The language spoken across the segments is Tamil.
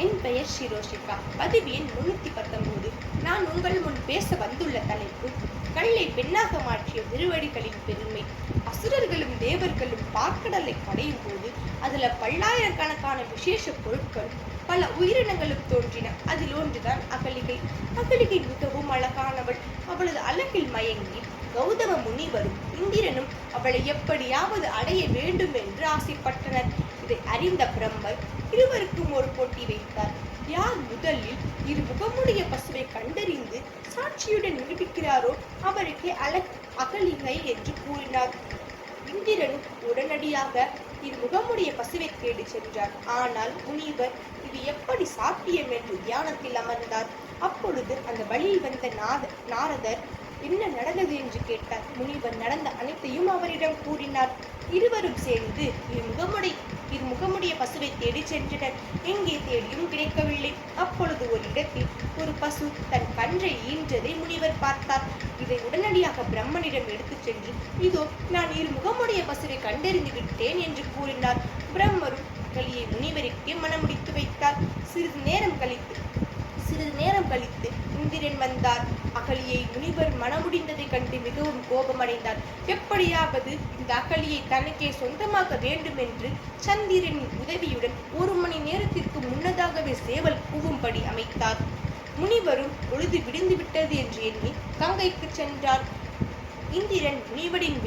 என் பெயர் ஷிரோஷிகா. பதிவு எண் 319. நான் உங்கள் முன் பேச வந்துள்ள தலைப்பு கல்லை பெண்ணாக மாற்றிய திருவடிகளின் பெருமை. அசுரர்களும் தேவர்களும் பார்க்கடலை கடையும் போது அதுல பல்லாயிரக்கணக்கான விசேஷ பொருட்களும் பல உயிரினங்களும் தோன்றின. அதில் ஒன்றுதான் அகலிகை. அகலிகை மிகவும் அழகானவள். அவளது அழகில் மயங்கி கௌதம முனிவரும் இந்திரனும் அவளை எப்படியாவது அடைய வேண்டும் என்று ஆசைப்பட்டனர். இதை அறிந்த பிரம்மர் இருவருக்கும் ஒரு போட்டி வைத்தார். யார் முதலில் இருமுகமுடைய பசுவை கண்டறிந்து சாட்சியுடன் நிரூபிக்கிறாரோ அவருக்கே அகலிகை என்று கூறினார். இந்திரனும் உடனடியாக இருமுகமுடைய பசுவை தேடி சென்றார். ஆனால் முனிவர் இது எப்படி சாத்தியம் என்று தியானத்தில் அமர்ந்தார். அப்பொழுது அந்த வழியில் வந்த நாரதர் என்ன நடந்தது என்று கேட்டார். முனிவர் நடந்த அனைத்தையும் அவரிடம் கூறினார். இருவரும் சேர்ந்து இருமுகமுடைய பசுவை தேடி சென்றனர். எங்கே தேடியும் கிடைக்கவில்லை. அப்பொழுது ஒரு இடத்தில் ஒரு பசு தன் கன்றை ஈன்றதை முனிவர் பார்த்தார். இதை உடனடியாக பிரம்மனிடம் எடுத்துச் சென்று இதோ நான் இருமுகமுடைய பசுவை கண்டறிந்து விட்டேன் என்று கூறினார். பிரம்மரும் அகலியை முனிவருக்கே மனமுடித்து வைத்தார். சிறிது நேரம் கழித்து இந்திரன் வந்தார். அகலியை முனிவர் மனமுடிந்ததை கண்டு மிகவும் கோபமடைந்தார். எப்படியாவது இந்த அகலியை தனக்கே சொந்தமாக வேண்டும் என்று சந்திரனின் உதவியுடன் 1 மணி நேரத்திற்கு முன்னதாகவே சேவல் கூவும்படி அமைத்தார். முனிவரும் பொழுது விடிந்து விட்டது என்று எண்ணி கங்கைக்கு சென்றார். இந்திரன் முனிவரின்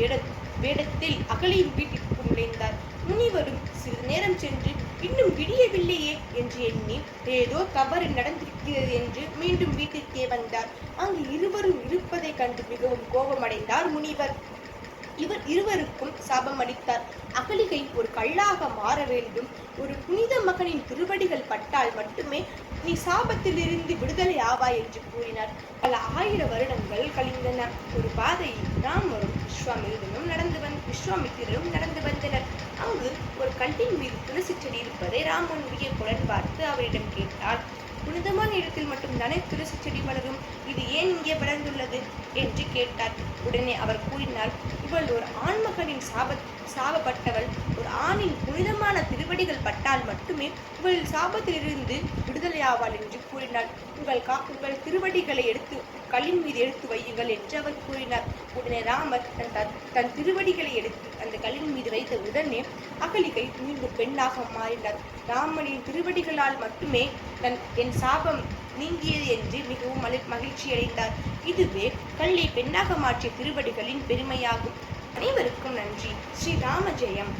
வேடத்தில் அகலியின் வீட்டிற்கு நுழைந்தார். முனிவரும் சிறிது நேரம் சென்று இன்னும் விடியவில்லையே என்று எண்ணி ஏதோ தவறு நடந்திருக்கிறது என்று மீண்டும் வீட்டிற்கே வந்தார். அங்கு இருவரும் இருப்பதை கண்டு மிகவும் கோபமடைந்தார் முனிவர். இருவருக்கும் சாபம் அளித்தார். அகலிகை ஒரு கல்லாக மாற வேண்டும். ஒரு புனித மகனின் திருவடிகள் பட்டால் மட்டுமே நீ சாபத்திலிருந்து விடுதலை ஆவாய் என்று கூறினார். பல 1000 வருடங்கள் கழிந்தன. ஒரு பாதையில் ராமரும் விஸ்வாமித்திரரும் நடந்து வந்தனர். அங்கு ஒரு கல்லின் மீது துளசி செடி இருப்பதை ராமனுடைய புலன் பார்த்து அவரிடம் கேட்டார். புனிதமான இடத்தில் மட்டும் தானே துளசி செடி வளரும், இது ஏன் இங்கே வளர்ந்துள்ளது என்று கேட்டார். உடனே அவர் கூறினார், இவள் ஒரு ஆண்மகனின் சாபப்பட்டவள். ஒரு ஆணின் புனிதமான திருவடிகள் பட்டால் மட்டுமே இவள் சாபத்திலிருந்து விடுதலை ஆவாள் என்று கூறினார். உங்கள் திருவடிகளை எடுத்து கல்லின் மீது எடுத்து வையுங்கள் என்று அவர் கூறினார். உடனே ராமர் தன் திருவடிகளை எடுத்து அந்த கல்லின் மீது வைத்த உடனே அகலிகை மீண்டும் பெண்ணாக மாறினார். ராமனின் திருவடிகளால் மட்டுமே என் சாபம் நீங்கியது என்று மிகவும் மகிழ்ச்சி அடைந்தார். இதுவே கல்லை பெண்ணாக மாற்றிய திருவடிகளின் பெருமையாகும். அனைவருக்கும் நன்றி. ஸ்ரீ ராம ஜெயம்.